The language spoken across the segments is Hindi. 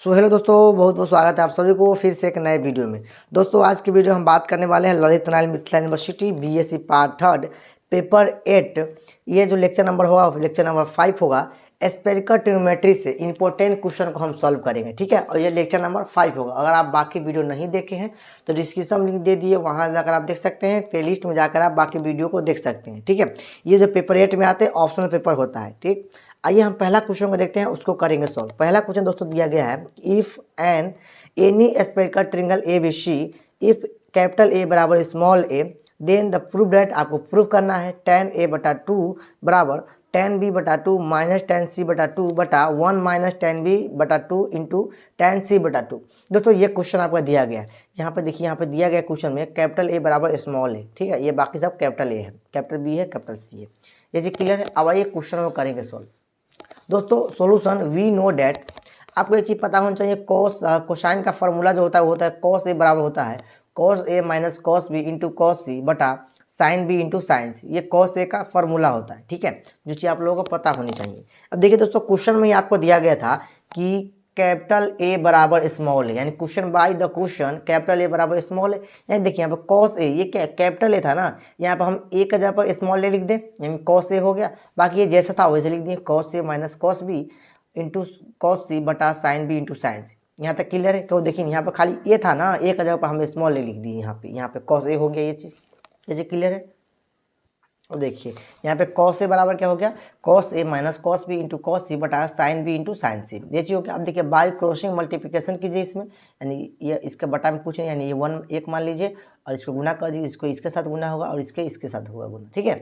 हेलो दोस्तों, बहुत बहुत स्वागत है आप सभी को फिर से एक नए वीडियो में। दोस्तों आज की वीडियो हम बात करने वाले हैं Lalit Narayan Mithila university BSc part third paper 8। ये जो लेक्चर नंबर होगा लेक्चर नंबर 5 होगा। स्पेरिकल ट्रिग्नोमेट्री से इंपॉर्टेंट क्वेश्चन को हम सॉल्व करेंगे, ठीक है। और ये लेक्चर नंबर 5 होगा। अगर आप बाकी वीडियो नहीं देखे हैं तो डिस्क्रिप्शन लिंक दे दिए, वहाँ जाकर आप देख सकते हैं। प्ले लिस्ट में जाकर आप बाकी वीडियो को देख सकते हैं, ठीक है। ये जो पेपर 8 में आते हैं ऑप्शनल पेपर होता है, ठीक। आइए हम पहला क्वेश्चन को देखते हैं, उसको करेंगे सॉल्व। पहला क्वेश्चन दोस्तों दिया गया है, if an any spherical triangle A B C, if capital A बराबर small A, then the proof that, आपको प्रूफ करना है tan a बटा 2 बराबर tan b बटा 2 माइनस tan c बटा 2 बटा 1 माइनस tan b बटा 2 इंटू tan c बटा 2। दोस्तों ये क्वेश्चन आपका दिया गया है। यहाँ पे देखिए, यहाँ पे दिया गया क्वेश्चन में कैपिटल ए बराबर स्मॉल ए, ठीक है। ये बाकी सब कैपिटल ए है, कैपिटल बी है, कैपिटल सी है। ये चीज क्लियर है। अब आइए क्वेश्चन को करेंगे सॉल्व। दोस्तों सॉल्यूशन, वी नो डैट, आपको एक चीज़ पता होना चाहिए, कोसाइन का फॉर्मूला जो होता है वो होता है कॉस ए बराबर होता है cos A minus cos B into cos C बटा sine B into sine C. ये कॉस ए का फॉर्मूला होता है, ठीक है, जो चीज़ आप लोगों को पता होनी चाहिए। अब देखिए दोस्तों, क्वेश्चन में ही आपको दिया गया था कि कैपिटल ए बराबर स्मॉल है, यानी question by the question capital A बराबर स्मॉल है। यानी देखिए यहाँ पर कॉस ए, ये क्या कैपिटल ए था ना, यहाँ पर हम ए का जगह पर स्मॉल ए लिख दें, यानी कॉस ए हो गया। बाकी ये जैसा था वैसे लिख दिए, cos A minus cos B into cos C बटा sine B into sine C. यहाँ तक क्लियर है। तो देखिए यहाँ पर खाली ए था ना, ए का जगह पर हम स्मॉल ए लिख दिए, यहाँ पे कॉस ए हो गया। ये चीज़ क्लियर है। और देखिए यहाँ पे कॉस ए बराबर क्या हो गया, cos A minus cos B into cos C बटा sine B into sine C. ये चीज हो गया। अब देखिए बाय क्रॉसिंग मल्टीप्लिकेशन कीजिए इसमें, यानी ये इसके बटा में पूछे, यानी ये 1 एक मान लीजिए और इसको गुना कर दीजिए, इसको इसके साथ गुना होगा और इसके साथ होगा गुना, ठीक है।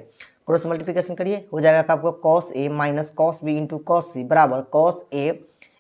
क्रॉस मल्टीप्लिकेशन करिए, हो जाएगा आपको cos A minus cos B into cos C बराबर cos A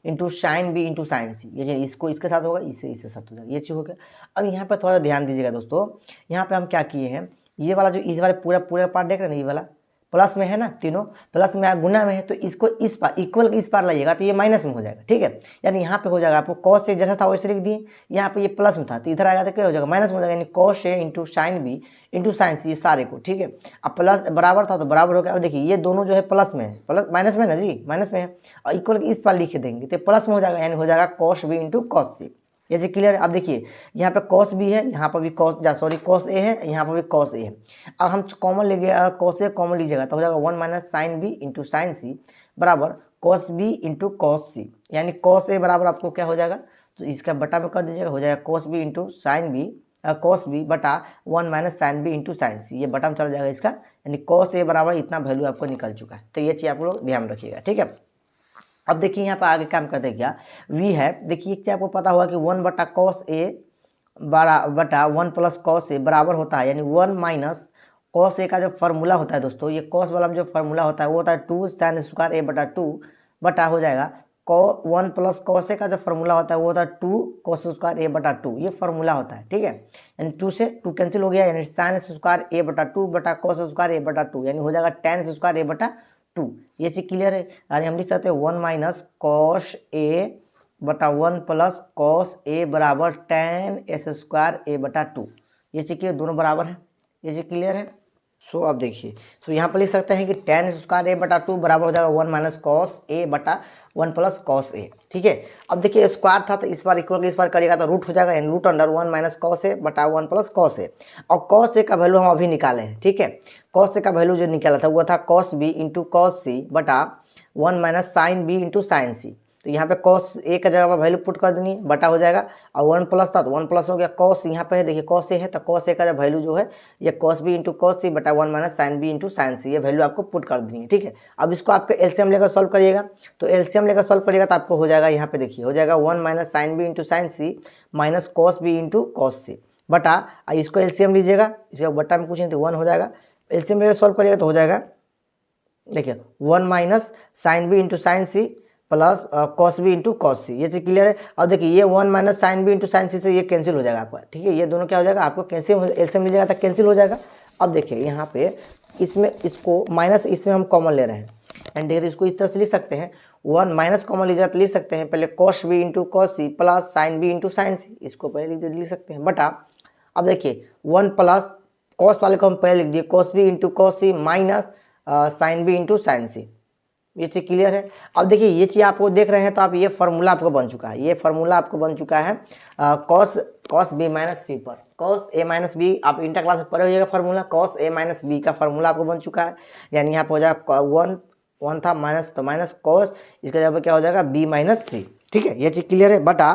into sine B into sine C. ये इसको इसके साथ होगा, इसके साथ हो जाएगा। ये चीज़ हो गया। अब यहाँ पर थोड़ा ध्यान दीजिएगा दोस्तों, यहाँ पे हम क्या किए हैं, ये वाला जो इस वाले पूरा पार्ट देख रहे हैं ना, ये वाला प्लस में है ना, तीनों प्लस में गुना में है, तो इसको इस पार इक्वल इस पार लाइएगा तो ये माइनस में हो जाएगा, ठीक है। यानी यहाँ पे हो जाएगा आपको कॉस से जैसा था वैसे लिख दिए, यहाँ पे ये प्लस में था तो इधर आएगा तो क्या हो जाएगा, माइनस में हो जाएगा, यानी cos A into sine B into sine C, ये सारे को, ठीक है। अब प्लस बराबर था तो बराबर हो गया। अब देखिए ये दोनों जो है प्लस में है, प्लस माइनस में ना जी, माइनस में है, और इक्वल इस पार लिख देंगे तो प्लस में हो जाएगा, यानी हो जाएगा cos B into cos C. ये चीज क्लियर है। अब देखिए यहाँ पे कॉस बी है, यहाँ पर भी कॉस ए है, यहाँ पर भी कॉस ए है। अब हम कॉमन ले गए, कॉस ए कॉमन लीजिएगा तो हो जाएगा 1 minus sine B into sine C बराबर cos B into cos C. यानी कॉस ए बराबर आपको क्या हो जाएगा, तो इसका बटा में कर दीजिएगा, हो जाएगा cos B into sine B cos B बटा 1 minus sine B into sine C. ये बटा में चला जाएगा इसका, यानी कॉस ए बराबर इतना वैल्यू आपको निकल चुका है। तो ये चीज़ आप लोग ध्यान रखिएगा, ठीक है। अब देखिए यहाँ पर आगे काम करते क्या, वी है, देखिए क्या आपको पता होगा कि 1 बटा कॉस ए बटा 1 प्लस कॉस ए बराबर होता है, यानी 1 माइनस कॉस ए का जो फॉर्मूला होता है दोस्तों, ये कॉस वाला में जो फॉर्मूला होता है वो होता है 2 साइन स्क्वायर ए बटा 2 बटा हो जाएगा 1 प्लस कॉस ए का जो फॉर्मूला होता है वो होता है 2 कॉस स्क्वायर ए बटा 2। ये फॉर्मूला होता है, ठीक है। यानी 2 से 2 कैंसिल हो गया, यानी साइन स्क्वायर ए बटा 2 बटा कॉस स्क्वायर ए बटा 2, यानी हो जाएगा tan स्क्वायर ए बटा 2। ये चीज क्लियर है। यानी हम लिख सकते हैं 1 माइनस कॉस ए बटा 1 प्लस कॉस ए बराबर tan एस स्क्वायर ए बटा 2। ये चीज क्लियर, दोनों बराबर है। ये चीज क्लियर है। सो अब देखिए, तो यहाँ पर लिख सकते हैं कि tan स्क्वायर ए बटा 2 बराबर हो जाएगा 1 माइनस कॉस ए बटा 1 प्लस कॉस ए, ठीक है। अब देखिए स्क्वायर था तो इस बार इक्वल इस बार करिएगा तो रूट हो जाएगा, यानी रूट अंडर 1 माइनस कॉस ए बटा 1 प्लस कॉस ए। और कॉस ए का वैल्यू हम अभी निकाले हैं, ठीक है। कॉस ए का वैल्यू जो निकाला था वो था cos B into cos C बटा 1 minus sine B into sine C. तो यहाँ पे कॉस ए का जगह पर वैल्यू पुट कर देनी है, बटा हो जाएगा, और 1 प्लस था तो 1 प्लस हो गया। कॉस यहाँ पे है, देखिए कॉस ए है तो कॉस ए का जब वैल्यू जो है ये cos B into cos C बटा 1 minus sine B into sine C, ये वैल्यू आपको पुट कर देनी है, ठीक है। अब इसको आपको एलसीएम लेकर सॉल्व करिएगा, तो एलसीएम लेकर सॉल्व करिएगा तो आपको हो जाएगा, यहाँ पे देखिए हो जाएगा 1 minus sine B into sine C minus cos B into cos C बटा, इसको एलसीएम लीजिएगा, इसको बटा में पूछें तो 1 हो जाएगा। एलसीएम लेकर सॉल्व करिएगा तो हो जाएगा, देखिए 1 minus sine B into sine C plus cos B into cos C. ये चीज क्लियर है। और देखिए ये 1 minus sine B into sine C से ये कैंसिल हो जाएगा आपका, ठीक है। ये दोनों क्या हो जाएगा आपको कैंसिल, एलसीएम लीजिएगा तो कैंसिल हो जाएगा। अब देखिए यहाँ पे इसमें इसको माइनस इसमें हम कॉमन ले रहे हैं, एंड देखिए इसको इस तरह से लिख सकते हैं, 1 माइनस कॉमन लीजिएगा तो लिख सकते हैं पहले cos B into cos C plus sine B into sine C, इसको पहले लिख सकते हैं बटा। अब देखिए 1 प्लस कॉस वाले को हम पहले लिख दिए cos B into cos C minus sine B into sine C, ये चीज़ क्लियर है। अब देखिए ये चीज़ आपको देख रहे हैं तो आप ये फार्मूला आपको बन चुका है, ये फार्मूला आपको बन चुका है कॉस बी माइनस सी पर। कॉस ए माइनस बी आप इंटर क्लास में पढ़े होइएगा formula, cos A minus B का फार्मूला आपको बन चुका है। यानी यहाँ पे हो जाएगा वन था माइनस, तो माइनस कॉस, इसका जगह पे क्या हो जाएगा बी माइनस सी। ठीक है, ये चीज़ क्लियर है। बटा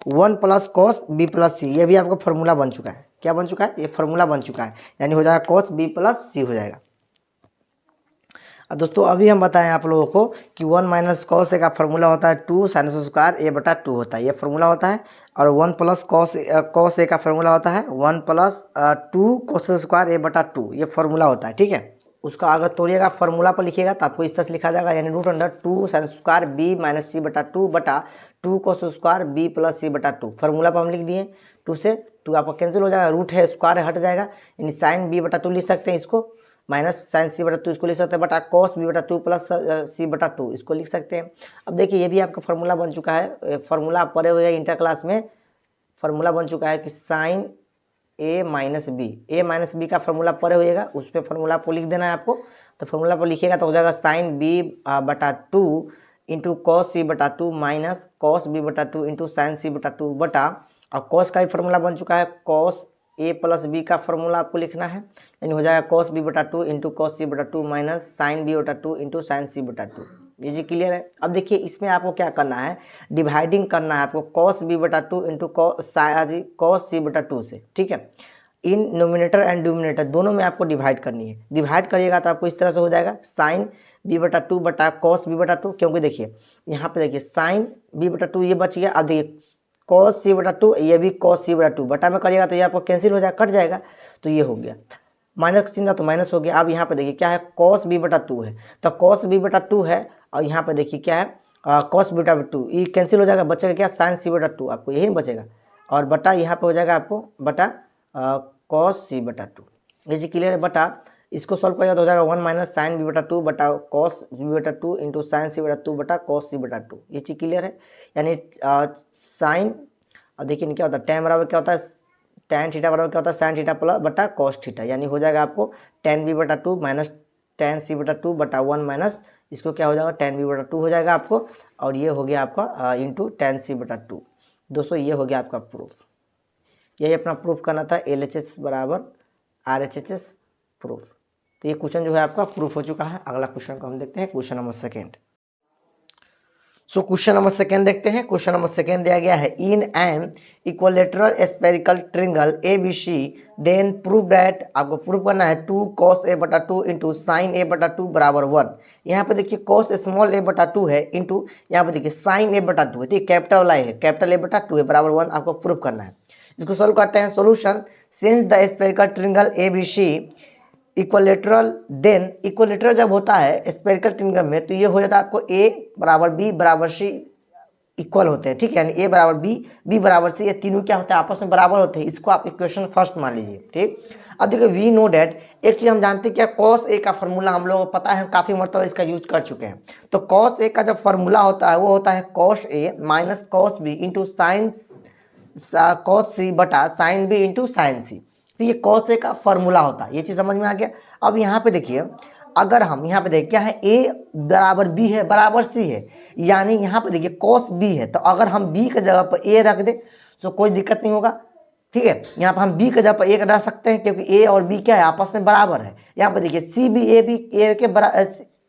1 प्लस कॉस बी प्लस सी, ये भी आपको फार्मूला बन चुका है। क्या बन चुका है? ये फार्मूला बन चुका है, यानी हो जाएगा कॉस बी प्लस सी हो जाएगा। दोस्तों अभी हम बताएं आप लोगों को कि 1 माइनस कॉस ए का फार्मूला होता है 2 साइन स्क्वायर ए बटा 2 होता है, ये फार्मूला होता है। और 1 प्लस कॉस ए का फार्मूला होता है 1 प्लस 2 कॉस स्क्वायर ए बटा 2, ये फार्मूला होता है। ठीक है, उसका अगर तोड़िएगा फार्मूला पर लिखिएगा तो आपको इस तरह से लिखा जाएगा, यानी root under 2 sine square B minus C बटा 2 बटा 2 cos square B plus C बटा 2। फार्मूला पर हम लिख दिए 2 से 2 आपका कैंसिल हो जाएगा, रूट है स्क्वायर हट जाएगा, यानी साइन बी बटा 2 लिख सकते हैं इसको, माइनस साइन सी बटा 2 इसको लिख सकते हैं, बटा कॉस बी बटा 2 प्लस सी बटा 2 इसको लिख सकते हैं। अब देखिए ये भी आपका फार्मूला बन चुका है, फार्मूला आप पढ़े हुए हैं इंटर क्लास में, फार्मूला बन चुका है कि साइन ए माइनस बी का फार्मूला पढ़े होइएगा, उस पर फार्मूला आपको लिख देना है आपको। तो फार्मूला पर लिखिएगा तो हो जाएगा साइन बी बटा 2 इंटू कॉस सी बटा 2 माइनस कॉस बी बटा 2 इंटू साइन सी बटा 2 बटा, और कॉस का भी फार्मूला बन चुका है, कॉस ए प्लस बी का फार्मूला आपको लिखना है, यानी हो जाएगा कॉस बी बटा 2 इंटू कॉस सी बटा 2 माइनस साइन बी बटा 2 इंटू साइन सी बटा 2। ये जी क्लियर है। अब देखिए इसमें आपको क्या करना है, डिवाइडिंग करना है आपको कॉस बी बटा 2 इंटू कॉस सी बटा 2 से। ठीक है, इन नोमिनेटर एंड डिनोमिनेटर दोनों में आपको डिवाइड करनी है। डिवाइड करिएगा तो आपको इस तरह से हो जाएगा साइन बी बटा 2 बटा कॉस बी बटा 2, क्योंकि देखिए यहाँ पे देखिए साइन बी बटा 2 ये बच गया। अब देखिए कॉस सी बटा 2, ये भी कॉस सी बटा 2 बटा में करिएगा तो ये आपको कैंसिल हो जाएगा, कट जाएगा, तो ये हो गया, माइनस का चिन्ह तो माइनस हो गया। अब यहाँ पे देखिए क्या है, कॉस बी बटा 2 है, तो कॉस बी बटा 2 है, और यहाँ पे देखिए क्या है कॉस बी बटा 2, ये कैंसिल हो जाएगा, बचेगा क्या साइन सी बटा 2, आपको यही बचेगा, और बटा यहाँ पे हो जाएगा आपको बटा कॉस सी बटा 2। ये चीज क्लियर है। बटा इसको सॉल्व करेगा तो हो जाएगा 1 माइनस साइन बी बटा 2 बटा कॉस बी बटा 2 इंटू साइन सी बटा 2 बटा कॉस सी बटा 2। ये चीज क्लियर है, यानी साइन, अब देखिए क्या होता है, टैन बराबर क्या होता है, टैन थीटा बराबर क्या होता है साइन थीटा प्लस बटा कॉस थीटा, यानी हो जाएगा आपको टैन बी बटा 2 माइनस टैन सी बटा 2 बटा 1 माइनस इसको क्या हो जाएगा टैन बी बटा 2 हो जाएगा आपको, और ये हो गया आपका इंटू टैन सी बटा 2। दोस्तों ये हो गया आपका प्रूफ, यही अपना प्रूफ करना था, LHS बराबर RHS प्रूफ। तो ये क्वेश्चन जो है आपका प्रूफ हो चुका है। अगला क्वेश्चन को हम देखते हैं, question number second. So question number second देखते हैं। क्वेश्चन नंबर सेकेंड दिया गया है, in an equilateral spherical triangle ABC then prove that, आपको प्रूव करना है 2 cos a बटा 2 इंटू साइन a बटा 2 बराबर 1। यहाँ पे देखिए cos स्मॉल a बटा 2 है इंटू यहाँ पे देखिए साइन a बटा 2 है, ठीक, कैपिटल वाला है, कैपिटल a बटा 2 है बराबर 1, आपको प्रूव करना है। इसको सोल्व करते हैं। Solution, since the spherical triangle ABC equilateral, then equilateral जब होता है स्फेरिकल ट्रिंगल में तो ये हो जाता है आपको A बराबर B बराबर C इक्वल होते हैं, ठीक है, यानी A बराबर B, B बराबर C, ये तीनों क्या होते हैं आपस में बराबर होते हैं। इसको आप इक्वेशन फर्स्ट मान लीजिए, ठीक। अब देखिए वी नो डैट, एक चीज़ हम जानते हैं क्या, कॉस ए का फार्मूला हम लोगों को पता है, हम काफ़ी मरतबा इसका यूज कर चुके हैं। तो कॉस ए का जो फार्मूला होता है वो होता है cos A minus cos B into sine cos C बटा sine B into sine C. तो ये कॉस ए का फार्मूला होता है, ये चीज़ समझ में आ गया। अब यहाँ पे देखिए, अगर हम यहाँ पे देखिए क्या है, A बराबर B है बराबर C है, यानी यहाँ पे देखिए cos B है, तो अगर हम B के जगह पर A रख दे तो कोई दिक्कत नहीं होगा, ठीक है। यहाँ पर हम B के जगह पर A रख सकते हैं क्योंकि A और B क्या है आपस में बराबर है। यहाँ पर देखिए C भी A भी A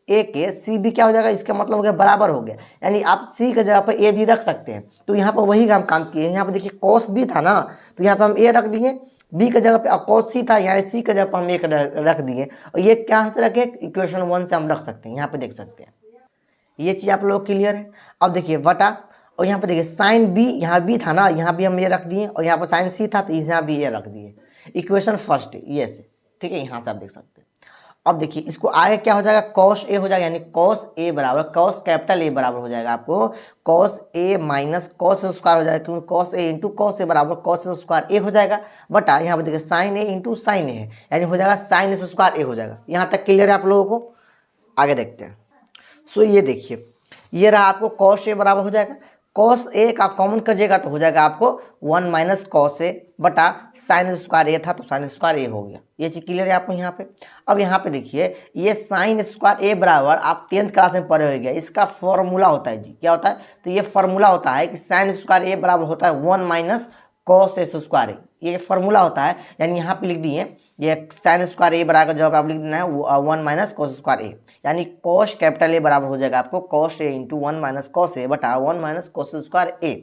के C भी क्या हो जाएगा, इसका मतलब हो गया बराबर हो गया, यानी आप C के जगह पर A भी रख सकते हैं। तो यहाँ पर वही हम काम किए हैं। यहाँ पर देखिए cos B था ना, तो यहाँ पर हम A रख दिए, B के जगह पे cos C था, यहाँ C के जगह पर हम एक रख दिए, और ये क्या से रखे, इक्वेशन 1 से हम रख सकते हैं, यहाँ पे देख सकते हैं। ये चीज़ आप लोग क्लियर है। अब देखिए वटा, और यहाँ पे देखिए साइन B, यहाँ B था ना, यहाँ भी हम ये रख दिए, और यहाँ पर साइन C था तो यहाँ भी ये रख दिए, इक्वेशन फर्स्ट ये से, ठीक है, यहाँ से आप देख सकते हैं। अब देखिए इसको आगे क्या हो जाएगा, cos A हो जाएगा, यानी cos A बराबर cos कैपिटल A बराबर हो जाएगा आपको cos A minus cos square हो जाएगा, क्योंकि cos A into cos A बराबर cos स्क्वायर A हो जाएगा, बटा यहाँ पे देखिए sin A into sin A है, यानी हो जाएगा sin A स्क्वायर A हो जाएगा। यहाँ तक क्लियर है आप लोगों को, आगे देखते हैं। सो ये देखिए, ये रहा आपको cos A बराबर हो जाएगा कॉस ए का कॉमन करिएगा तो हो जाएगा आपको 1 माइनस कॉस ए बटा साइन स्क्वायर ए था तो साइन स्क्वायर ए हो गया। ये चीज़ क्लियर है आपको यहाँ पे। अब यहाँ पे देखिए ये साइन स्क्वायर ए बराबर आप 10th क्लास में पढ़े हो गया, इसका फॉर्मूला होता है जी, क्या होता है, तो ये फॉर्मूला होता है कि साइन स्क्वायर ए बराबर होता है 1 माइनस कॉस ए स्क्वायर ए, ये फॉर्मूला होता है। यानी यहाँ पे लिख दिए ये साइन स्क्वायर ए बराबर जवाब आप लिख देना है 1 माइनस कॉस स्क्वायर ए, यानी कॉस कैपिटल ए बराबर हो जाएगा आपको cos A into 1 minus cos ए बटा 1 माइनस कॉस स्क्वायर ए।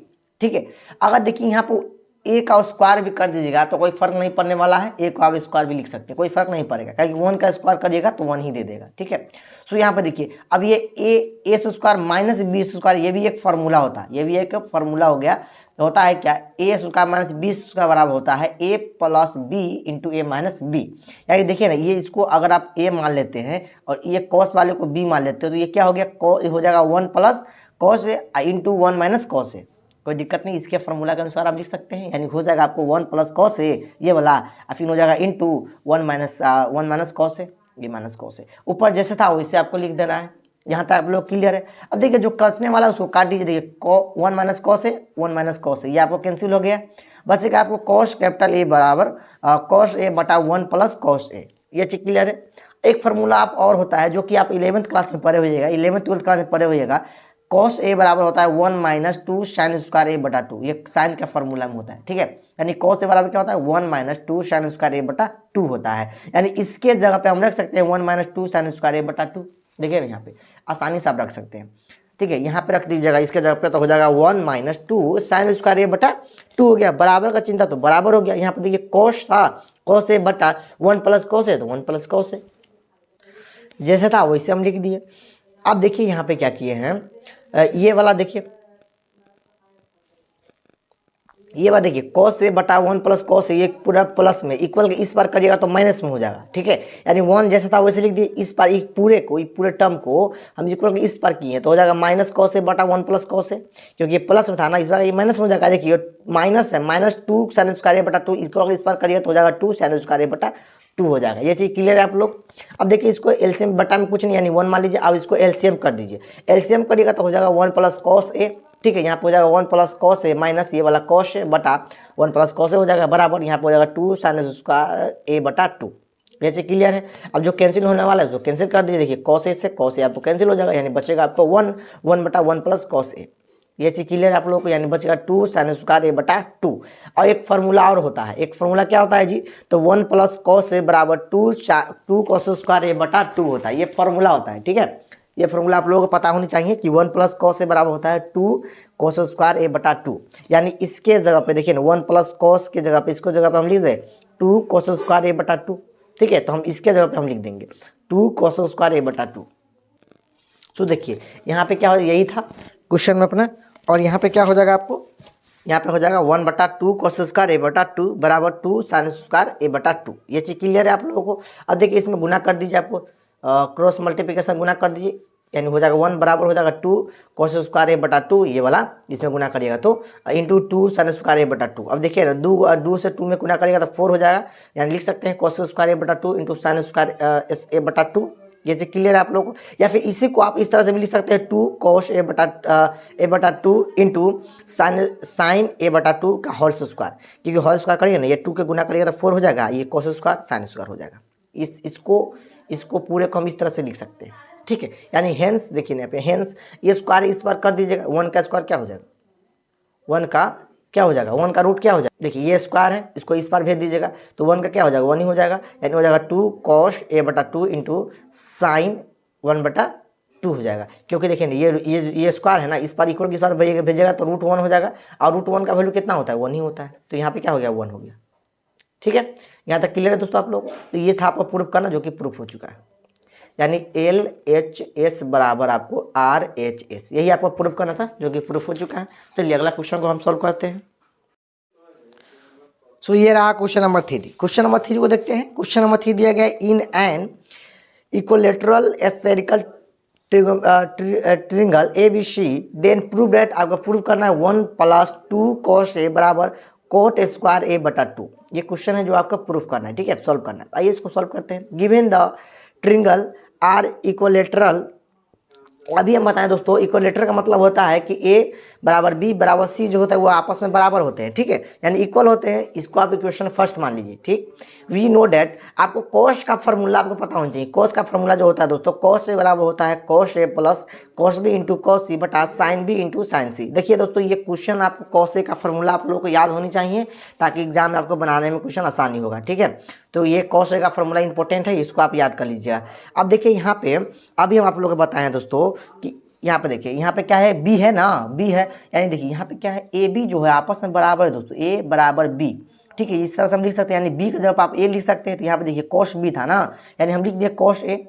ठीक है, अगर देखिए यहाँ पे ए का स्क्वायर भी कर दीजिएगा तो कोई फर्क नहीं पड़ने वाला है, ए को आप स्क्वायर भी लिख सकते हैं, कोई फर्क नहीं पड़ेगा क्योंकि 1 का स्क्वायर करिएगा तो 1 ही दे देगा। ठीक है, सो यहाँ पे देखिए अब ये ए स्क्वायर माइनस बी स्क्वायर ये भी एक फार्मूला होता है, ये भी एक फार्मूला हो गया, होता है क्या, ए स्क्वायर माइनस बी स्क्वायर बराबर होता है ए प्लस बी इंटू ए माइनस बी। यानी देखिए ना ये इसको अगर आप ए मान लेते हैं और ये कॉस वाले को बी मान लेते हो तो ये क्या हो गया, हो जाएगा 1 plus cos A into 1 minus cos ए। कोई दिक्कत नहीं, इसके फॉर्मूला के अनुसार आप लिख सकते हैं, यानी हो जाएगा आपको 1 प्लस कॉस ए ये वाला और फिर हो जाएगा इंटू 1 माइनस कॉस ए ये माइनस कॉस ए। ऊपर जैसे था वैसे आपको लिख देना है। यहाँ तक आप लोग क्लियर है। अब देखिए जो कटने वाला है उसको काट दीजिए, देखिए 1 माइनस कॉस ए 1 माइनस कॉस ए ये आपको कैंसिल हो गया, बचेगा आपको कॉस कैपिटल ए बराबर कॉस ए बटा 1 प्लस कॉस ए। ये चीज क्लियर है। एक फार्मूला आप और होता है जो कि आप 11th क्लास में पढ़े होइएगा, 11th 12th क्लास में पढ़े होइएगा, कॉस ए बराबर होता है 1 माइनस 2 साइन स्क्वायर ए बटा 2, ये साइन का फॉर्मूला में होता है। ठीक है, यानी कॉस ए बराबर क्या होता है 1 माइनस 2 साइन स्क्वायर ए बटा 2 होता है, यानी इसके जगह पे हम रख सकते हैं 1 माइनस 2 साइन स्क्वायर ए बटा 2। देखिए ना यहाँ पे आसानी से आप रख सकते हैं। ठीक है, यहाँ पे रख दीजिएगा इसके जगह पे तो हो जाएगा 1 माइनस 2 साइन स्क्वायर ए बटा 2 हो गया, बराबर का चिंता तो बराबर हो गया। यहाँ पे देखिए कॉस था कॉस ए बटा 1 प्लस कॉस ए तो 1 प्लस कॉस ए, जैसे था वैसे हम लिख दिए। अब देखिए यहाँ पे क्या किए हैं, ये वाला देखिए, ये बात देखिए कॉस ए बटा 1 प्लस कॉस ए ये पूरा प्लस में इक्वल इस बार करिएगा तो माइनस में हो जाएगा। ठीक है, यानी 1 जैसे था वैसे लिख दिए, इस बार एक पूरे को पूरे टर्म को हम इक्वल इस बार किए तो हो जाएगा माइनस कॉस ए बटा 1 प्लस कॉस ए, क्योंकि ये प्लस में था ना, इस बार ये माइनस में हो जाएगा। देखिए माइनस है माइनस 2 साइन स्क्वायर ए बटा 2 इक्वल इस बार करिएगा तो हो जाएगा 2 साइन स्क्वायर ए बटा 2 हो जाएगा। ये चीज़ क्लियर है आप लोग। अब देखिए इसको एलसीएम बटा में कुछ नहीं, यानी 1 मान लीजिए, अब इसको एलसीएम कर दीजिए, एलसीएम करिएगा तो हो जाएगा 1 प्लस कॉस ए। ठीक है, यहाँ पे हो जाएगा 1 प्लस कॉस ए माइनस ये वाला कॉस ए बटा 1 प्लस कॉस ए हो जाएगा बराबर, यहाँ पे हो जाएगा 2 साइन स्क्वायर ए बटा 2। जैसे क्लियर है। अब जो कैंसिल होने वाला है उसको कैंसिल कर दीजिए, देखिए कॉस ए से कॉस ए आपको कैंसिल हो जाएगा, यानी बचेगा आपको 1 बटा 1 प्लस कॉस ए। ये चीज़ क्लियर है आप लोगों को, यानी बचेगा 2 साइन स्क्वायर ए बटा 2। और एक फार्मूला और होता है, एक फार्मूला क्या होता है जी, तो 1 प्लस कॉस ए बराबर 2 कॉस स्क्वायर ए बटा 2 होता है, ये फार्मूला होता है। ठीक है, ये फार्मूला आप लोगों को पता होनी चाहिए कि 1 प्लस कॉस ए बराबर होता है 2 कॉस स्क्वायर ए बटा 2, यानी इसके जगह पे देखिए ना 1 प्लस कॉस के जगह पे इसको जगह पे हम लिख दें 2 कॉस स्क्वायर ए बटा 2। ठीक है, तो हम इसके जगह पे हम लिख देंगे 2 कॉस स्क्वायर ए बटा 2। तो देखिए यहाँ पे क्या हो, यही था क्वेश्चन में अपना, और यहाँ पे क्या हो जाएगा आपको, यहाँ पे हो जाएगा 1 बटा 2 कॉस स्क्वायर ए बटा 2 बराबर 2 साइन स्क्वायर ए बटा 2। ये चीज़ क्लियर है आप लोगों को। अब देखिए इसमें गुना कर दीजिए, आपको क्रॉस मल्टीप्लिकेशन गुना कर दीजिए, यानी हो जाएगा 1 बराबर हो जाएगा 2 कॉस स्क्वायर ए बटा 2 ये वाला, इसमें गुना करिएगा तो इंटू 2 साइन स्क्वायर ए बटा 2। अब देखिए ना 2 से 2 में गुना करिएगा तो 4 हो जाएगा, यानी लिख सकते हैं कॉस स्क्वायर ए बटा 2 इंटू साइन स्क्वायर ए बटा 2। ये से क्लियर है आप लोगों को। या फिर इसी को आप इस तरह से भी लिख सकते हैं 2 कॉस ए बटा 2 इंटू साइन ए बटा 2 का होल स्क्वायर, क्योंकि होल स्क्वायर करिए ना, ये 2 के गुना करिएगा तो 4 हो जाएगा, ये कॉस स्क्वायर साइन स्क्वायर हो जाएगा। इसको पूरे को हम इस तरह से लिख सकते हैं। ठीक है, यानी हेंस देखिए यहाँ पे हेंस ये स्क्वायर इस बार कर दीजिएगा, 1 का स्क्वायर क्या हो जाएगा, 1 का क्या हो जाएगा, 1 का रूट क्या हो जाएगा, देखिए ये स्क्वायर है इसको इस बार भेज दीजिएगा तो 1 का क्या हो जाएगा 1 ही हो जाएगा, यानी हो जाएगा 2 कॉस ए बटा 2 इंटू साइन 1 बटा 2 हो जाएगा। क्योंकि देखिए ये स्क्वायर है ना, इस बार इक्वल इस बार भेजेगा तो रूट 1 हो जाएगा, और रूट 1 का वैल्यू कितना होता है 1 ही होता है, तो यहाँ पे क्या हो गया 1 हो गया। ठीक है, यहाँ तक क्लियर है दोस्तों आप लोग। तो ये था आपको प्रूफ करना, जो कि प्रूफ हो चुका है, यानी LHS बराबर आपको RHS, यही आपको प्रूफ करना था, जो कि प्रूफ हो चुका है। चलिए अगला क्वेश्चन को हम सॉल्व करते हैं। सो ये रहा क्वेश्चन नंबर 3। क्वेश्चन नंबर 3 को देखते हैं। क्वेश्चन नंबर 3 दिया गया in an equilateral spherical triangle ABC, then prove that, आपको प्रूव करना है 1 प्लस 2 कॉस ए बराबर कोट स्क्वायर ए बटा 2। ये क्वेश्चन है जो आपका प्रूफ करना है। ठीक है, सॉल्व करना है। आइए इसको सॉल्व करते हैं। Given the triangle are equilateral, अभी हम बताएं दोस्तों, इक्विलेटरल का मतलब होता है कि ए बराबर बी बराबर सी जो होता है वो आपस में बराबर होते हैं, ठीक है, यानी इक्वल होते हैं। इसको आप इक्वेशन फर्स्ट मान लीजिए, ठीक। वी नो डैट, आपको कॉस का फॉर्मूला आपको पता होना चाहिए। कॉस का फॉर्मूला जो होता है दोस्तों, कॉस ए बराबर होता है cos A plus cos B into cos C बटा sine B into sine C. देखिए दोस्तों, ये क्वेश्चन आपको कॉस ए का फॉर्मूला आप लोगों को याद होनी चाहिए, ताकि एग्जाम में आपको बनाने में क्वेश्चन आसानी होगा, ठीक है। तो ये कॉस ए का फॉर्मूला इंपॉर्टेंट है, इसको आप याद कर लीजिएगा। अब देखिए यहाँ पे अभी हम आप लोगों को बताएं दोस्तों कि यहाँ पे देखिए, यहाँ पे क्या है, बी है ना, बी है, यानी देखिए यहाँ पे क्या है, ए बी जो है आपस में बराबर है दोस्तों, ए बराबर बी, ठीक है। इस तरह से हम लिख सकते हैं, यानी बी का जब आप ए लिख सकते हैं तो यहाँ पे देखिए कॉस बी था ना, यानी हम लिख दिए कॉस ए,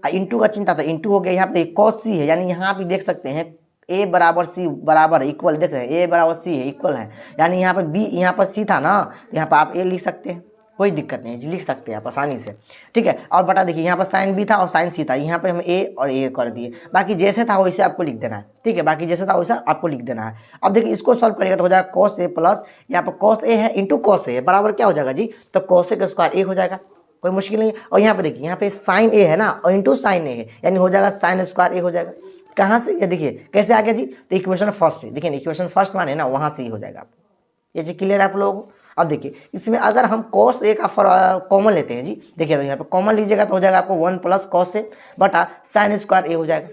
इंटू का चिंता था, इंटू हो गया। यहाँ पे देखिए कॉस सी है, यानी यहाँ पे देख सकते हैं ए बराबर सी बराबर इक्वल, देख रहे हैं ए बराबर सी है, इक्वल है, यानी यहाँ पे बी, यहाँ पर सी था ना, यहाँ पर आप ए लिख सकते हैं, कोई दिक्कत नहीं है, लिख सकते हैं आप आसानी से, ठीक है। और बटा देखिए यहाँ पर साइन बी था और साइन सी था, यहाँ पे हम ए और ए कर दिए, बाकी जैसे था वैसे आपको लिख देना है, ठीक है, बाकी जैसे था वैसे आपको लिख देना है। अब देखिए इसको सॉल्व करिएगा तो हो जाएगा कॉस ए प्लस, यहाँ पर कॉस ए है इंटू कॉस ए बराबर क्या हो जाएगा जी, तो कॉस ए का स्क्वायर ए हो जाएगा, कोई मुश्किल नहीं है। और यहाँ पे देखिए, यहाँ पे साइन ए है ना और इंटू साइन ए है, यानी हो जाएगा साइन स्क्वायर ए हो जाएगा। कहाँ से, ये देखिए कैसे आ गया जी, तो इक्वेशन फर्स्ट से, देखिए इक्वेशन फर्स्ट माने ना, वहाँ से ही हो जाएगा आपको, ये चीज क्लियर है आप लोगों को। अब देखिए इसमें अगर हम कॉस ए का कॉमन लेते हैं जी, देखिए तो यहाँ पे कॉमन लीजिएगा तो हो जाएगा आपको 1 प्लस कॉस ए बटा साइन स्क्वायर ए हो जाएगा,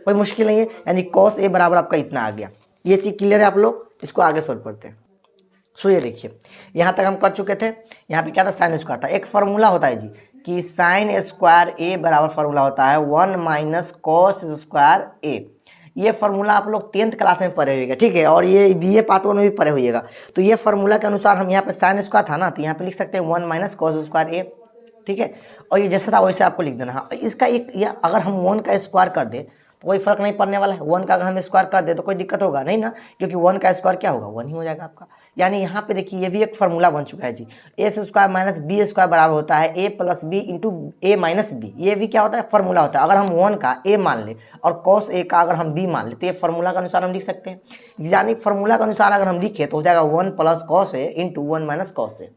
कोई मुश्किल नहीं है, यानी कॉस ए बराबर आपका इतना आ गया। ये चीज क्लियर है आप लोग, इसको आगे सोल्व करते हैं। सो ये देखिए यहाँ तक हम कर चुके थे, यहाँ पे क्या था, साइन स्क्वायर था। एक फार्मूला होता है जी कि साइन स्क्वायर ए बराबर फार्मूला होता है 1 माइनस कॉस स्क्वायर ए। ये फार्मूला आप लोग 10th क्लास में पढ़े हुएगा, ठीक है, और ये बीए पार्ट 1 में भी पढ़े हुएगा। तो ये फार्मूला के अनुसार हम यहाँ पे साइन स्क्वायर था ना, तो यहाँ पे लिख सकते हैं 1 माइनस कॉस स्क्वायर ए, ठीक है। और ये जैसा था वैसे आपको लिख देना है। इसका एक या अगर हम 1 का स्क्वायर कर दें तो कोई फर्क नहीं पड़ने वाला है, 1 का अगर हम स्क्वायर कर दे तो कोई दिक्कत होगा नहीं ना, क्योंकि 1 का स्क्वायर क्या होगा, 1 ही हो जाएगा आपका। यानी यहाँ पे देखिए ये भी एक फार्मूला बन चुका है जी, ए स्क्वायर माइनस बी स्क्वायर बराबर होता है ए प्लस बी इंटू ए माइनस बी। ये भी क्या होता है, फार्मूला होता है। अगर हम 1 का ए मान ले और कॉस ए का अगर हम बी मान ले तो ये फार्मूला के अनुसार हम लिख सकते हैं, यानी फार्मूला के अनुसार अगर हम लिखे तो हो जाएगा 1 plus cos A into 1 minus cos ए,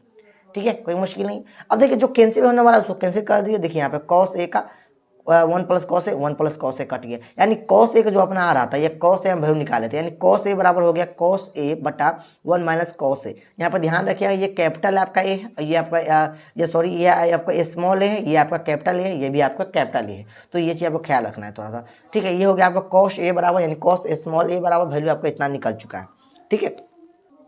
ठीक है, कोई मुश्किल नहीं। अब देखिए जो कैंसिल होने वाला है उसको कैंसिल कर दीजिए। देखिए यहाँ पे कॉस ए का 1 प्लस कॉस ए, 1 प्लस कॉस ए कट गया, यानी कॉस ए का जो अपना आ रहा था ये कॉस ए हम वैल्यू निकाले थे, यानी कॉस ए बराबर हो गया कॉस ए बटा 1 माइनस कॉस ए। यहाँ पर ध्यान रखिएगा ये कैपिटल आपका ए है, ये आपका ये सॉरी ये आपका स्मॉल ए है, ये आपका कैपिटल ए है, ये भी आपका कैपिटल ए है, तो ये चीज़ आपको ख्याल रखना है थोड़ा सा, ठीक है। ये हो गया आपका कॉस ए बराबर, यानी कॉस स्मॉल ए बराबर वैल्यू आपका इतना निकल चुका है, ठीक है।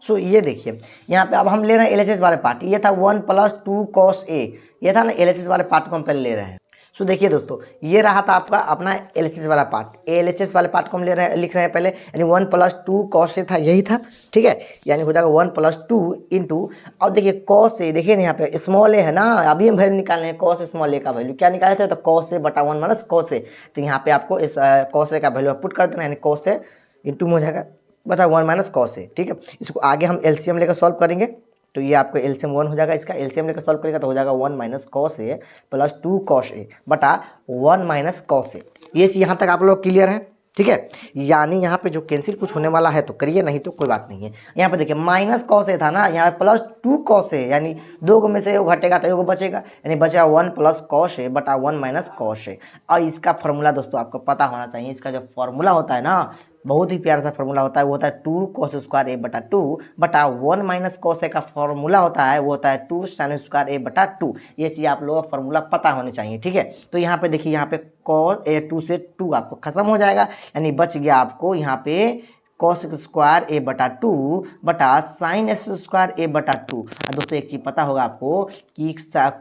सो ये देखिए यहाँ पे अब हम ले रहे हैं एलएचएस वाले पार्ट, ये था 1 प्लस 2 कॉस ए, ये था ना एलएचएस वाले पार्ट को हम पहले ले रहे हैं। सो देखिए दोस्तों ये रहा था आपका अपना एलएचएस वाला पार्ट, एलएचएस वाले पार्ट को हम ले रहे हैं, लिख रहे हैं पहले, यानी 1 प्लस 2 कॉस ए था, यही था, ठीक है, यानी हो जाएगा 1 प्लस 2 इंटू, अब देखिए कॉस ए, देखिए ना यहाँ पे स्मॉल ए है ना, अभी हम वैल्यू निकाले हैं कॉस स्मॉल ए का वैल्यू, क्या निकाले थे, तो कॉस ए बटा 1 माइनस कॉस ए, तो यहाँ पे आपको इस कॉस ए का वैल्यू पुट कर देना, यानी कॉस ए इंटू में हो जाएगा बटा 1 माइनस कॉस ए, ठीक है। इसको आगे हम एलसीएम लेकर सॉल्व करेंगे तो ये आपको एलसीएम 1 हो जाएगा, इसका एलसीएम लेकर सॉल्व करेगा तो हो जाएगा 1 minus cos A plus 2 cos A बटा 1 माइनस कॉस ए। ये चीज़ यहाँ तक आप लोग क्लियर है, ठीक है। यानी यहाँ पे जो कैंसिल कुछ होने वाला है तो करिए, नहीं तो कोई बात नहीं है। यहाँ पे देखिए माइनस कॉस ए था ना, यहाँ पे प्लस 2 कॉस ए, यानी दो में से एक घटेगा तो एक बचेगा, यानी बचेगा 1 प्लस कॉस ए बटा 1 माइनस कॉस ए। और इसका फॉर्मूला दोस्तों आपको पता होना चाहिए, इसका जो फॉर्मूला होता है ना बहुत ही प्यारा सा फॉर्मूला होता है, वो होता है 2 कॉस स्क्वायर ए बटा 2 बटा 1 माइनस कॉस ए का फॉर्मूला होता है वो होता है 2 साइन स्क्वायर ए बटा 2। ये चीज़ आप लोगों को फॉर्मूला पता होनी चाहिए, ठीक है। तो यहाँ पे देखिए यहाँ पे कॉस ए 2 से 2 आपको खत्म हो जाएगा, यानी बच गया आपको यहाँ पे कॉस स्क्वायर ए बटा 2 बटा साइन स्क्वायर ए बटा 2। दोस्तों एक चीज़ पता होगा आपको कि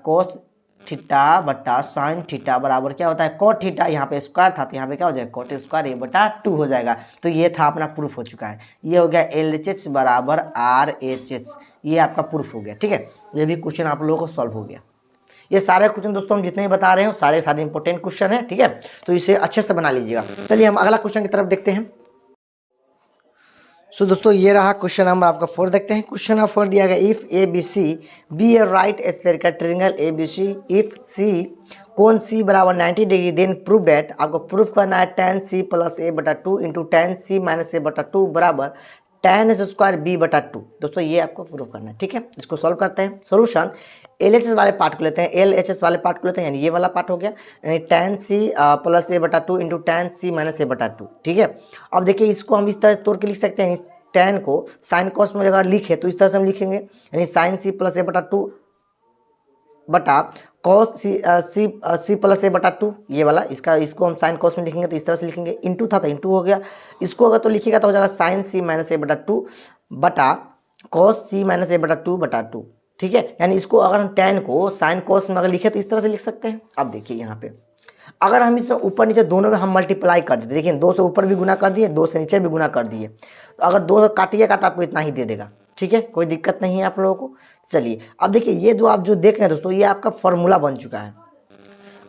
कॉस थीटा बटा साइन थीटा बराबर क्या होता है कॉट थीटा, यहाँ पे स्क्वायर था तो यहाँ पे क्या हो जाएगा कॉट स्क्वायर ए बटा 2 हो जाएगा। तो ये था अपना प्रूफ हो चुका है, ये हो गया LHS बराबर RHS, ये आपका प्रूफ हो गया, ठीक है। ये भी क्वेश्चन आप लोगों को सॉल्व हो गया। ये सारे क्वेश्चन दोस्तों हम जितने ही बता रहे हो सारे इंपॉर्टेंट क्वेश्चन है, ठीक है, तो इसे अच्छे से बना लीजिएगा। चलिए हम अगला क्वेश्चन की तरफ देखते हैं। सो दोस्तों ये रहा क्वेश्चन नंबर आपका 4, देखते हैं। क्वेश्चन नंबर 4 दिया गया, if A B C be a right spherical triangle A B C, if C कोण सी बराबर 90 डिग्री, देन प्रूव दैट, आपको प्रूफ करना है tan c प्लस ए बटा 2 into tan c minus A बटा 2 बराबर tan एच स्क्वायर बी बटा 2। दोस्तों ये आपको प्रूफ करना है, ठीक है। इसको सॉल्व करते हैं। सोल्यूशन एल एच एस वाले पार्ट को लेते हैं, एल एच एस वाले पार्ट को लेते हैं, यानी ये वाला पार्ट हो गया, यानी tan c प्लस ए बटा 2 into tan c minus A बटा 2, ठीक है। अब देखिए इसको हम इस तरह तोड़ के लिख सकते हैं, tan को साइन कॉस में अगर लिखे तो इस तरह से हम लिखेंगे, यानी साइन सी प्लस ए बटा 2 बटा कॉस सी प्लस ए बटा 2, ये वाला इसको हम साइन कॉस में लिखेंगे तो इस तरह से लिखेंगे, इंटू था तो इंटू हो गया। इसको अगर तो लिखिएगा तो हो जाएगा साइन सी माइनस ए बटा 2 बटा कॉस सी माइनस ए बटा 2 बटा 2, ठीक है। यानी इसको अगर हम tan को साइन कॉस में अगर लिखे तो इस तरह से लिख सकते हैं। अब देखिए यहाँ पे अगर हम इसे ऊपर नीचे दोनों में हम मल्टीप्लाई कर देते, देखिए 2 से ऊपर भी गुना कर दिए, 2 से नीचे भी गुना कर दिए, तो अगर 2 से काटिएगा तो आपको इतना ही दे देगा, ठीक है, कोई दिक्कत नहीं है आप लोगों को। चलिए अब देखिए ये जो आप जो देख रहे हैं दोस्तों, ये आपका फॉर्मूला बन चुका है।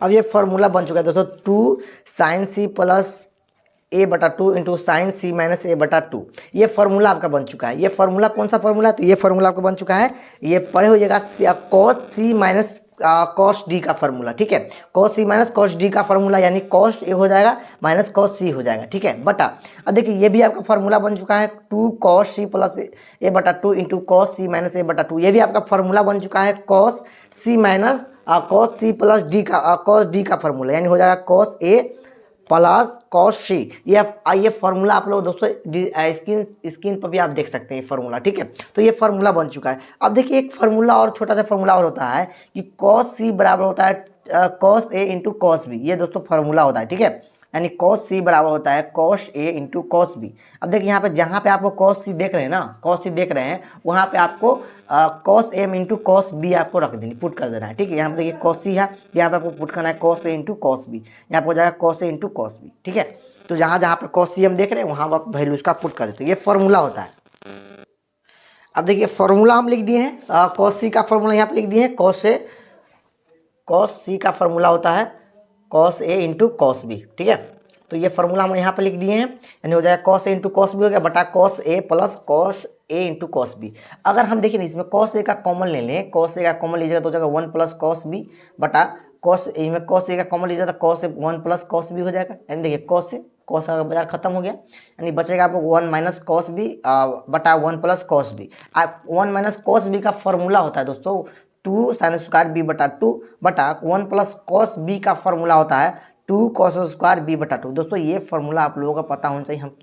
अब ये फॉर्मूला बन चुका है दोस्तों, 2 साइन सी प्लस ए बटा 2 into sine C minus A बटा 2, ये फॉर्मूला आपका बन चुका है। ये फॉर्मूला कौन सा फॉर्मूला है? तो ये फॉर्मूला आपका बन चुका है, ये पढ़े होइएगा cos C minus cos D का फॉर्मूला, ठीक है। Cos C minus cos D का फॉर्मूला, यानी कॉस ए हो जाएगा माइनस कॉस सी हो जाएगा, ठीक है, बटा। अब देखिए ये भी आपका फॉर्मूला बन चुका है, 2 कॉस सी प्लस ए बटा 2 into cos C minus A बटा 2, ये भी आपका फॉर्मूला बन चुका है, cos C minus cos C plus D का कॉस डी का फॉर्मूला, यानी हो जाएगा cos A plus cos C. ये फॉर्मूला आप लोग दोस्तों स्क्रीन पर भी आप देख सकते हैं ये फॉर्मूला, ठीक है। तो ये फॉर्मूला बन चुका है। अब देखिए एक फॉर्मूला और छोटा सा फॉर्मूला और होता है कि कॉस सी बराबर होता है cos A into cos B, ये दोस्तों फॉर्मूला होता है, ठीक है। यानी कॉस सी बराबर होता है cos A into cos B. अब देखिए यहाँ पे जहाँ पे आपको कॉस सी देख रहे हैं ना, कॉस सी देख रहे हैं, वहाँ पे आपको cos M into cos B आपको रख देनी, पुट कर देना है, ठीक है। यहाँ पे देखिए कॉस सी है, यहाँ पे आपको पुट करना है cos A into cos B, यहाँ पे हो जाएगा cos A into cos B, ठीक है। तो जहाँ जहाँ पे कॉस सी हम देख रहे हैं वहाँ आप वैल्यू इसका पुट कर देते हैं, ये फॉर्मूला होता है। अब देखिए फॉर्मूला हम लिख दिए हैं, कॉस सी का फॉर्मूला यहाँ पे लिख दिए हैं, कॉस सी का फॉर्मूला होता है cos A into cos B, ठीक है। तो ये फॉर्मूला हम यहाँ पे लिख दिए हैं, यानी हो जाएगा cos A into cos B हो गया बटा cos A plus cos A into cos B. अगर हम देखें इसमें कॉस ए का कॉमन ले लें, कॉस ए का कॉमन लीजिएगा तो हो जाएगा 1 प्लस कॉस बी बटा कॉस ए में कॉस ए का कॉमन लीजिएगा तो cos A 1 plus cos B हो जाएगा। यानी देखिए कॉस का बाजार खत्म हो गया, यानी बचेगा आपको 1 माइनस कॉस बी बटा 1 plus cos B. 1 minus cos B का फॉर्मूला होता है दोस्तों 2 साइन स्क्वायर बी बटा 2 बटा 1 प्लस कॉस बी का फॉर्मूला होता है 2 कॉस स्क्वायर बी बटा 2। दोस्तों ये फॉर्मूला आप लोगों का पता होना चाहिए, हम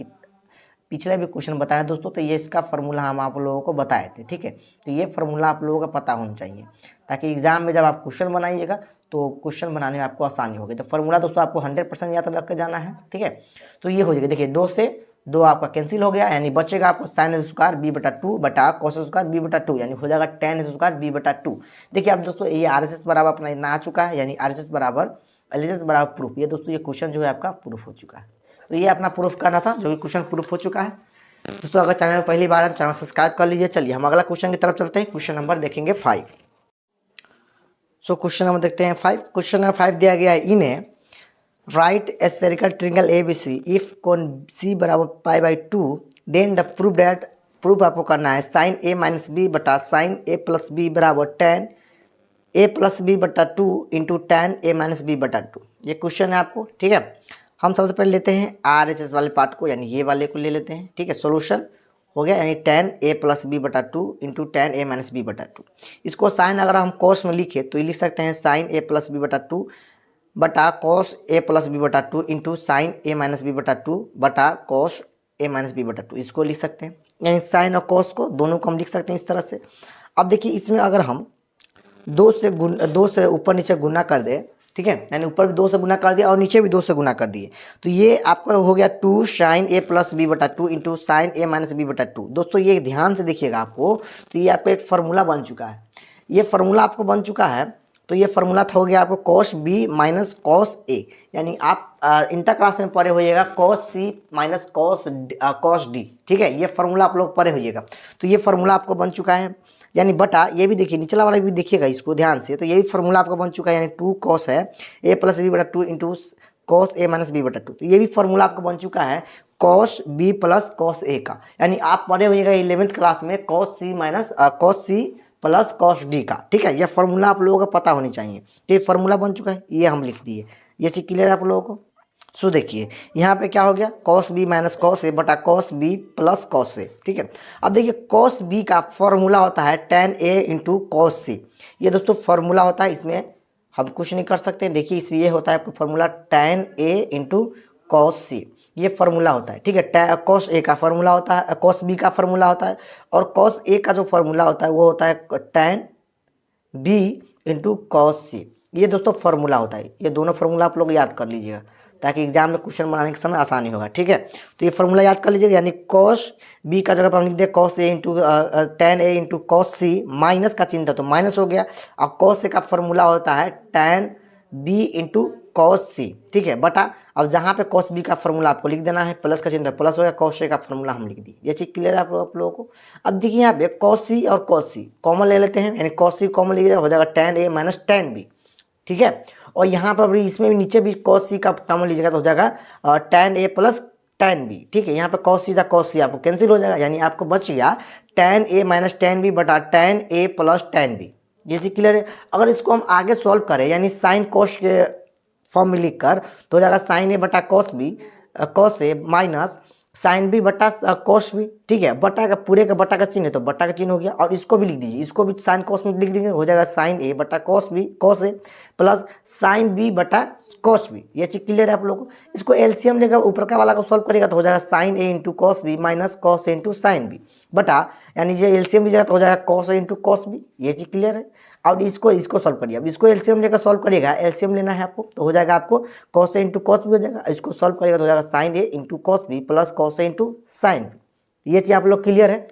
पिछले भी क्वेश्चन बताया दोस्तों, तो ये इसका फॉर्मूला हम आप लोगों को बताए थे, ठीक है। तो ये फॉर्मूला आप लोगों का पता होना चाहिए, ताकि एग्जाम में जब आप क्वेश्चन बनाइएगा तो क्वेश्चन बनाने में आपको आसानी होगी। तो फॉर्मूला दोस्तों आपको 100% याद रख के जाना है, ठीक है। तो ये हो जाएगा, देखिए 2 से 2 आपका कैंसिल हो गया, यानी बचेगा आपको साइन स्क्वायर बी बटा 2 बटा कॉस स्क्वायर बी बटा 2, यानी हो जाएगा tan स्क्वायर बी बटा 2। देखिए अब दोस्तों ये RHS बराबर अपना इतना आ चुका है, यानी RHS बराबर LHS बराबर प्रूफ। ये दोस्तों ये क्वेश्चन जो है आपका प्रूफ हो चुका है। तो ये अपना प्रूफ करना था, जो कि क्वेश्चन प्रूफ हो चुका है। दोस्तों अगर चैनल में पहली बार है तो चैनल सब्सक्राइब कर लीजिए। चलिए हम अगला क्वेश्चन की तरफ चलते हैं, क्वेश्चन नंबर देखेंगे 5। सो क्वेश्चन नंबर देखते हैं 5। क्वेश्चन नंबर 5 दिया गया है, in a right spherical triangle ABC if कोण C बराबर pi by 2 then the proof आपको करना है साइन A माइनस बी बटा साइन A प्लस बी बराबर tan A प्लस बी बटा 2 into tan A minus B बटा 2। ये क्वेश्चन है आपको, ठीक है। हम सबसे पहले लेते हैं RHS वाले पार्ट को, यानी ये वाले को ले लेते हैं, ठीक है। सोल्यूशन हो गया, यानी tan A प्लस बी बटा 2 into tan A minus B बटा 2। इसको साइन अगर हम कॉस में लिखे तो ये लिख सकते हैं साइन A प्लस बी बटा 2 बटा कॉस A प्लस बी बटा 2 into sine A minus B बटा 2 बटा कॉस A माइनस बी बटा 2। इसको लिख सकते हैं, यानी साइन और कॉस को दोनों को हम लिख सकते हैं इस तरह से। अब देखिए इसमें अगर हम 2 से ऊपर नीचे गुना कर दे, ठीक है, यानी ऊपर भी 2 से गुना कर दिया और नीचे भी 2 से गुना कर दिए, तो ये आपका हो गया 2 साइन A प्लस बी बटा 2 into sine A minus B बटा 2। दोस्तों ये ध्यान से देखिएगा आपको, तो ये आपको एक फार्मूला बन चुका है। ये फार्मूला आपको बन चुका है, तो ये फार्मूला था हो गया आपको कॉस बी माइनस कॉस ए, यानी आप इंटर क्लास में पढ़े होइएगा cos C minus cos D, ठीक है। ये फार्मूला आप लोग पढ़े होइएगा, तो ये फार्मूला आपको बन चुका है, यानी बटा ये भी देखिए निचला वाला भी देखिएगा इसको ध्यान से, तो यही फार्मूला आपका बन चुका है, यानी 2 कॉस है A प्लस बी बटा 2 into cos A minus B बटा 2। तो ये भी फार्मूला आपका बन चुका है cos B plus cos A का, यानी आप पढ़े होइएगा 11th क्लास में cos C minus cos C plus cos D का, ठीक है। यह फार्मूला आप लोगों को पता होनी चाहिए। तो ये फार्मूला बन चुका है, ये हम लिख दिए। ये चीज क्लियर है आप लोगों को। सो देखिए यहाँ पे क्या हो गया, कॉस बी माइनस कॉस ए बटा कॉस बी प्लस कॉस ए। ठीक है, अब देखिए कॉस बी का फॉर्मूला होता है tan ए इंटू कॉस सी। ये दोस्तों फॉर्मूला होता है, इसमें हम कुछ नहीं कर सकते। देखिए इसमें ये होता है आपका फॉर्मूला tan ए इंटू कॉस सी, ये फॉर्मूला होता है। ठीक है, कॉस ए का फॉर्मूला होता है, कॉस बी का फॉर्मूला होता है, और कॉस ए का जो फॉर्मूला होता है वो होता है tan B into cos C. ये दोस्तों फॉर्मूला होता है, ये दोनों फार्मूला आप लोग याद कर लीजिएगा ताकि एग्जाम में क्वेश्चन बनाने के समय आसानी होगा। ठीक है, तो ये फार्मूला याद कर लीजिएगा, यानी कॉस बी का जगह पर हम लिख दें cos A into tan A into cos C, minus का चिन्ह था तो माइनस हो गया, और कॉस ए का फॉर्मूला होता है tan बी इंटू कॉस सी। ठीक है, बटा अब जहाँ पे कॉस बी का फॉर्मूला आपको लिख देना है, प्लस का चिन्ह था प्लस हो गया, कॉस ए का फॉर्मूला हम लिख दी। ये चीज़ क्लियर है आप लोगों को। अब देखिए यहाँ पे कॉस सी और कॉस सी कॉमन ले लेते हैं, यानी कॉस सी कॉमन लीजिएगा, हो जाएगा tan ए माइनस tan बी। ठीक है, और यहाँ पर भी इसमें भी नीचे भी कॉस सी का कॉमन लीजिएगा तो हो जाएगा tan ए प्लस tan बी। ठीक है, यहाँ पे कॉस सी था कॉस सी आपको कैंसिल हो जाएगा, यानी आपको बच गया tan ए माइनस tan बी बटा tan ए प्लस tan बी। ये चीज़ क्लियर है। अगर इसको हम आगे सॉल्व करें यानी साइन कॉस के फॉर्म में लिख कर तो हो जाएगा साइन ए बटा cos B cos A minus sine B बटा कॉस बी। ठीक है, बटा का पूरे का बटा का चिन्ह है तो बटा का चिन्ह हो गया, और इसको भी लिख दीजिए, इसको भी साइन कॉस में लिख देंगे, हो जाएगा साइन ए बटा cos B cos A plus sine B बटा कॉस बी। ये चीज़ क्लियर है आप लोगों को। इसको एलसीएम लेकर ऊपर का वाला को सॉल्व करेगा तो हो जाएगा sine A into cos B minus cos A into sine B बटा, यानी ये एलसीएम लीजिएगा तो हो जाएगा cos A into cos B. ये चीज़ क्लियर है। अब इसको सॉल्व करिए, अब इसको एलसीएम लेकर सॉल्व करिएगा, एलसीएम लेना है आपको तो हो जाएगा आपको cos A into cos B हो जाएगा, इसको सॉल्व करिएगा तो हो जाएगा sine A into cos B plus cos A into sine B. ये चीज़ आप लोग क्लियर है।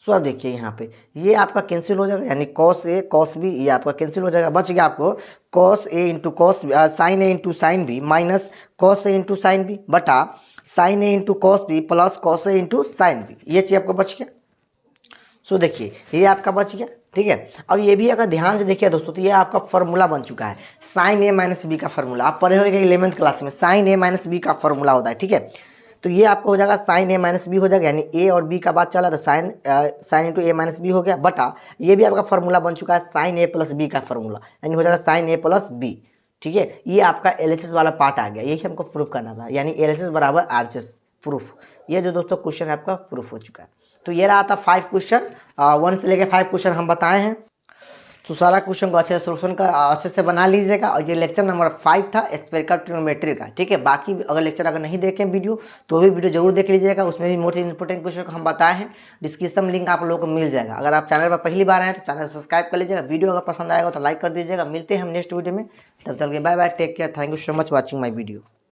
सो अब देखिए यहाँ पे ये आपका कैंसिल हो जाएगा, यानी कॉस ए कॉस बी ये आपका कैंसिल हो जाएगा, बच गया आपको cos A into cos sine A into sine B minus cos A into sine B बटा sine A into cos B plus cos A into sine B. ये चीज़ आपको बच गया। सो देखिए ये आपका बच गया। ठीक है, अब ये भी अगर ध्यान से देखिए दोस्तों तो ये आपका फॉर्मूला बन चुका है, साइन ए माइनस बी का फॉर्मूला आप पढ़े होंगे 11th क्लास में, साइन ए माइनस बी का फॉर्मूला होता है। ठीक है, तो ये आपको हो जाएगा साइन ए माइनस बी हो जाएगा, यानी ए और बी का बात चला तो साइन इंटू ए माइनस बी हो गया बटा ये भी आपका फॉर्मूला बन चुका है साइन ए प्लस बी का फॉर्मूला, यानी हो जाएगा साइन ए प्लस बी। ठीक है, ये आपका एलएचएस वाला पार्ट आ गया, यही हमको प्रूफ करना था, यानी एलएचएस बराबर आरएचएस प्रूफ। ये जो दोस्तों क्वेश्चन आपका प्रूफ हो चुका है। तो ये रहा था 5 क्वेश्चन, 1 से लेकर 5 क्वेश्चन हम बताए हैं। तो सारा क्वेश्चन को अच्छे से सोल्यूशन कर अच्छे से बना लीजिएगा, और ये लेक्चर नंबर 5 था स्पेरिकल ट्रिग्नोमेट्री का। ठीक है, बाकी अगर लेक्चर अगर नहीं देखें वीडियो तो भी वीडियो जरूर देख लीजिएगा, उसमें भी मोस्ट इंपॉर्टेंट क्वेश्चन को हम बताए हैं, डिस्क्रिप्शन लिंक आप लोगों को मिल जाएगा। अगर आप चैनल पर पहली बार आए तो चैनल सब्सक्राइब कर लीजिएगा, वीडियो अगर पसंद आएगा तो लाइक कर दीजिएगा। मिलते हैं हम नेक्स्ट वीडियो में, तब तक के bye bye, take care, thank you so much watching my video.